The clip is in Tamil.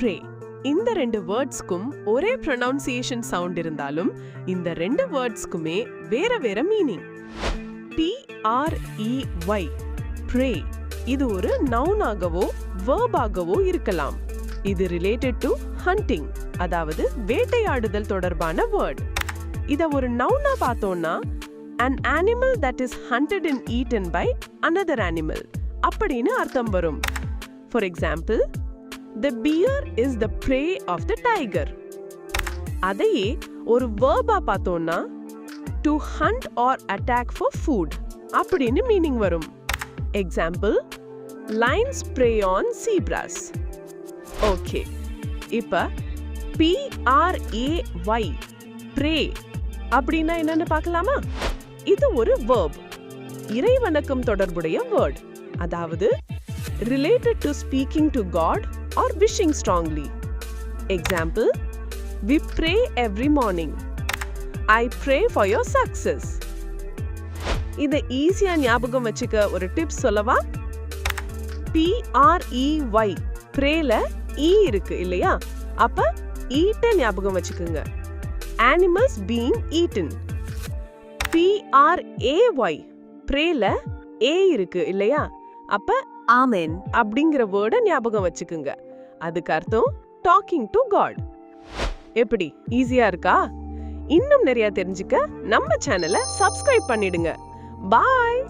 pray. இந்த ரெண்டு வேர்ட்ஸ்க்கும் ஒரே ப்ரொனவுன்சியேஷன் சவுண்ட் இருந்தாலும் இந்த ரெண்டு வேர்ட்ஸ்க்குமே வேற வேற மீனிங். P-R-E-Y pray இது ஒரு நவுனாகவோ வெர்பாகவோ இருக்கலாம். இது ரிலேட்டட் டு ஹண்டிங், அதாவது வேட்டையாடுதல் தொடர்பான வேர்ட். இத ஒரு நவுனா பார்த்தோம்னா an animal that is hunted and eaten by another animal அப்படின்னு அர்த்தம் வரும். For example, the bear is the prey of the tiger. அதையே ஒரு verb-ஆ பார்த்தோம்னா to hunt or attack for food அப்படின்னு மீனிங் வரும். Example, lions prey on zebras. Okay, இப்ப P-R-A-Y pray அப்படின்னா என்னன்னு பார்க்கலாமா? இது ஒரு verb, இறைவணக்கம் தொடர்புடைய word, அதாவது related to speaking to God or wishing strongly. Example, we pray every morning. I pray for your success. இத ஈஸியா ஞாபகம் வச்சுக்க ஒரு டிப்ஸ் சொல்லவா? P-R-E-Y prayல E இருக்கு இல்லையா? அப்ப eat ஞாபகம் வச்சுக்குங்க. Animals being eaten. P-R-A-Y prayல A இருக்கு இல்லையா? அப்ப ஆமென் அப்படிங்கிற வேர்டை ஞாபகம் வச்சுக்குங்க. அதுக்கு அர்த்தம் டாக்கிங் டு காட். எப்படி ஈஸியா இருக்கா? இன்னும் நிறைய தெரிஞ்சுக்க நம்ம சேனலை சப்ஸ்கிரைப் பண்ணிடுங்க. பாய்.